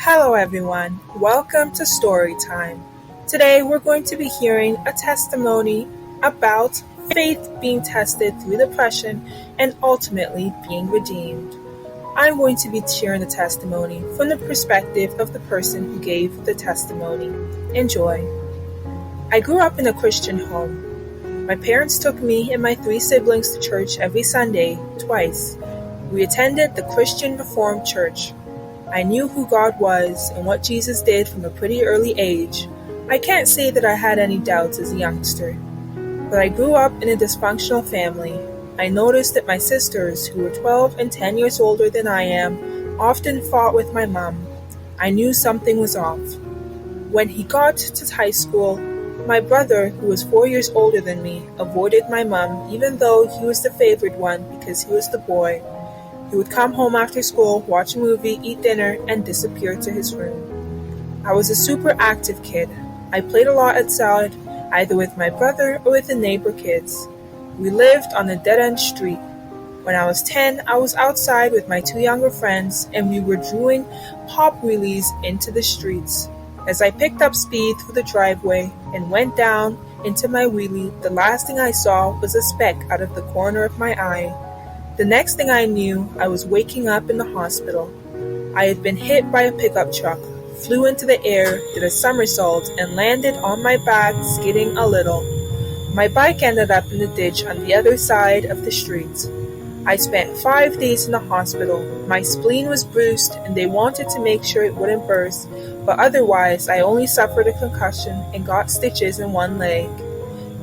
Hello, everyone. Welcome to Story Time. Today, we're going to be hearing a testimony about faith being tested through depression and ultimately being redeemed. I'm going to be sharing the testimony from the perspective of the person who gave the testimony. Enjoy. I grew up in a Christian home. My parents took me and my three siblings to church every Sunday, twice. We attended the Christian Reformed Church. I knew who God was and what Jesus did from a pretty early age. I can't say that I had any doubts as a youngster. But I grew up in a dysfunctional family. I noticed that my sisters, who were 12 and 10 years older than I am, often fought with my mom. I knew something was off. When he got to high school, my brother, who was 4 years older than me, avoided my mom even though he was the favored one because he was the boy. He would come home after school, watch a movie, eat dinner, and disappear to his room. I was a super active kid. I played a lot outside, either with my brother or with the neighbor kids. We lived on a dead-end street. When I was 10, I was outside with my two younger friends, and we were doing pop wheelies into the streets. As I picked up speed through the driveway and went down into my wheelie, the last thing I saw was a speck out of the corner of my eye. The next thing I knew, I was waking up in the hospital. I had been hit by a pickup truck, flew into the air, did a somersault, and landed on my back, skidding a little. My bike ended up in the ditch on the other side of the street. I spent 5 days in the hospital. My spleen was bruised, and they wanted to make sure it wouldn't burst, but otherwise I only suffered a concussion and got stitches in one leg.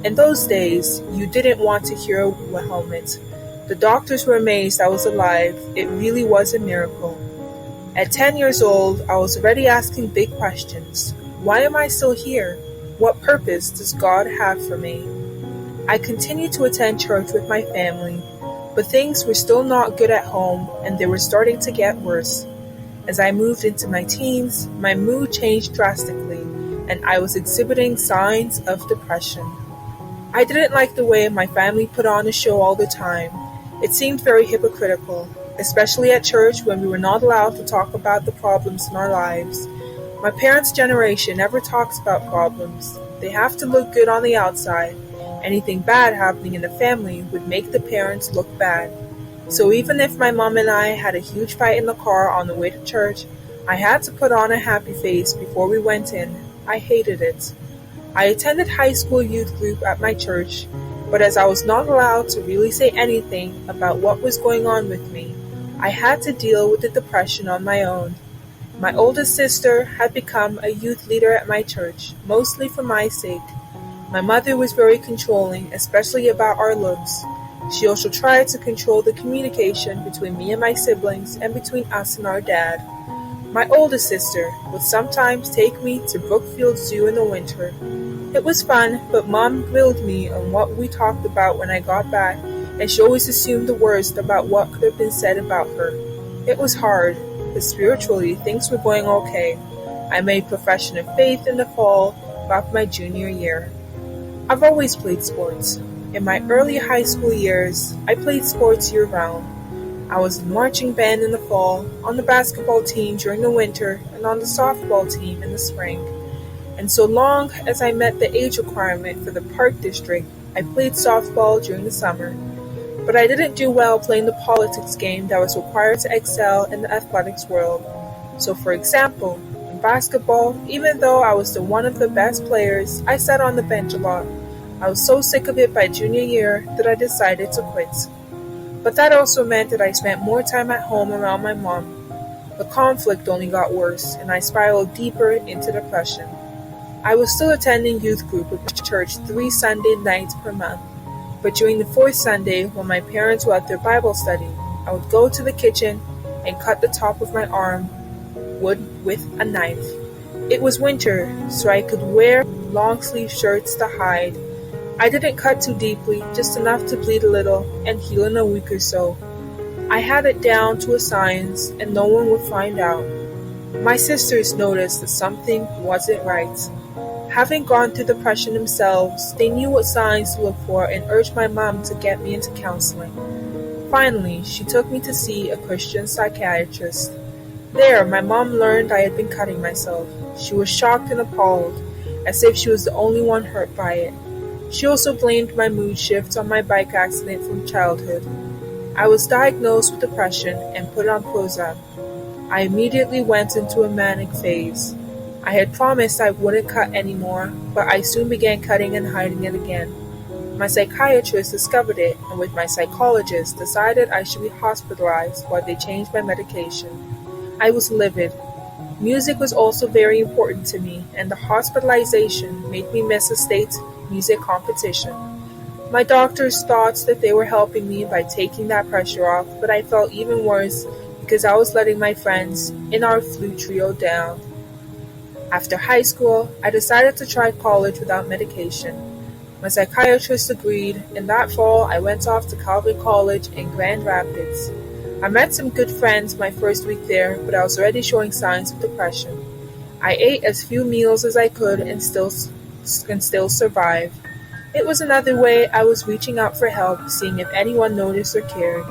In those days, you didn't want to hear a helmet. The doctors were amazed I was alive. It really was a miracle. At 10 years old, I was already asking big questions. Why am I still here? What purpose does God have for me? I continued to attend church with my family, but things were still not good at home and they were starting to get worse. As I moved into my teens, my mood changed drastically and I was exhibiting signs of depression. I didn't like the way my family put on a show all the time. It seemed very hypocritical, especially at church when we were not allowed to talk about the problems in our lives. My parents' generation never talks about problems. They have to look good on the outside. Anything bad happening in the family would make the parents look bad. So even if my mom and I had a huge fight in the car on the way to church, I had to put on a happy face before we went in. I hated it. I attended high school youth group at my church, but as I was not allowed to really say anything about what was going on with me, I had to deal with the depression on my own. My oldest sister had become a youth leader at my church, mostly for my sake. My mother was very controlling, especially about our looks. She also tried to control the communication between me and my siblings and between us and our dad. My oldest sister would sometimes take me to Brookfield Zoo in the winter. It was fun, but Mom grilled me on what we talked about when I got back, and she always assumed the worst about what could have been said about her. It was hard, but spiritually things were going okay. I made profession of faith in the fall of my junior year. I've always played sports. In my early high school years, I played sports year-round. I was in marching band in the fall, on the basketball team during the winter, and on the softball team in the spring. And so long as I met the age requirement for the park district, I played softball during the summer. But I didn't do well playing the politics game that was required to excel in the athletics world. So for example, in basketball, even though I was one of the best players, I sat on the bench a lot. I was so sick of it by junior year that I decided to quit. But that also meant that I spent more time at home around my mom. The conflict only got worse, and I spiraled deeper into depression. I was still attending youth group at church 3 Sunday nights per month, but during the 4th Sunday when my parents were at their Bible study, I would go to the kitchen and cut the top of my arm wood with a knife. It was winter, so I could wear long sleeve shirts to hide. I didn't cut too deeply, just enough to bleed a little and heal in a week or so. I had it down to a science and no one would find out. My sisters noticed that something wasn't right. Having gone through depression themselves, they knew what signs to look for and urged my mom to get me into counseling. Finally, she took me to see a Christian psychiatrist. There, my mom learned I had been cutting myself. She was shocked and appalled, as if she was the only one hurt by it. She also blamed my mood shifts on my bike accident from childhood. I was diagnosed with depression and put on Prozac. I immediately went into a manic phase. I had promised I wouldn't cut anymore, but I soon began cutting and hiding it again. My psychiatrist discovered it, and with my psychologist decided I should be hospitalized while they changed my medication. I was livid. Music was also very important to me, and the hospitalization made me miss a state music competition. My doctors thought that they were helping me by taking that pressure off, but I felt even worse because I was letting my friends in our flute trio down. After high school, I decided to try college without medication. My psychiatrist agreed, and that fall I went off to Calvin College in Grand Rapids. I met some good friends my first week there, but I was already showing signs of depression. I ate as few meals as I could and still survive. It was another way I was reaching out for help, seeing if anyone noticed or cared.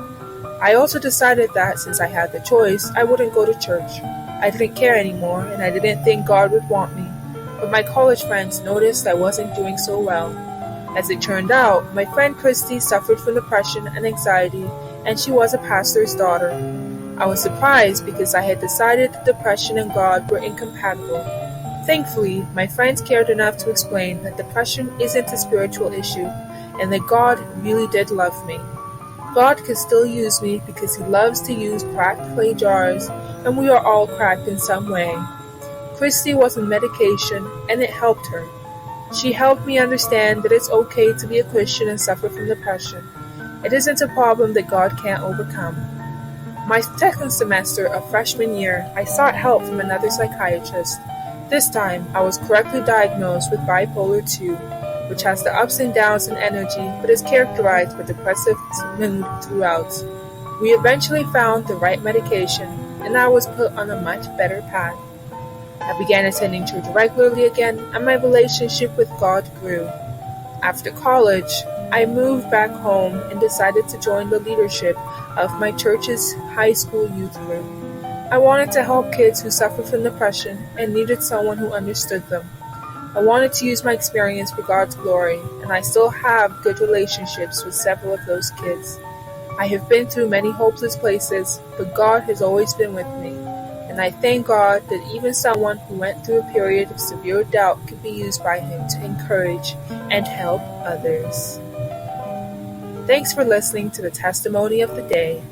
I also decided that since I had the choice, I wouldn't go to church. I didn't care anymore, and I didn't think God would want me. But my college friends noticed I wasn't doing so well. As it turned out, my friend Christy suffered from depression and anxiety, and she was a pastor's daughter. I was surprised because I had decided that depression and God were incompatible. Thankfully, my friends cared enough to explain that depression isn't a spiritual issue, and that God really did love me. God could still use me because He loves to use cracked clay jars, and we are all cracked in some way. Christy was on medication, and it helped her. She helped me understand that it's okay to be a Christian and suffer from depression. It isn't a problem that God can't overcome. My second semester of freshman year, I sought help from another psychiatrist. This time, I was correctly diagnosed with bipolar 2, which has the ups and downs in energy but is characterized by depressive mood throughout. We eventually found the right medication, and I was put on a much better path. I began attending church regularly again, and my relationship with God grew. After college, I moved back home and decided to join the leadership of my church's high school youth group. I wanted to help kids who suffered from depression and needed someone who understood them. I wanted to use my experience for God's glory, and I still have good relationships with several of those kids. I have been through many hopeless places, but God has always been with me, and I thank God that even someone who went through a period of severe doubt could be used by Him to encourage and help others. Thanks for listening to the testimony of the day.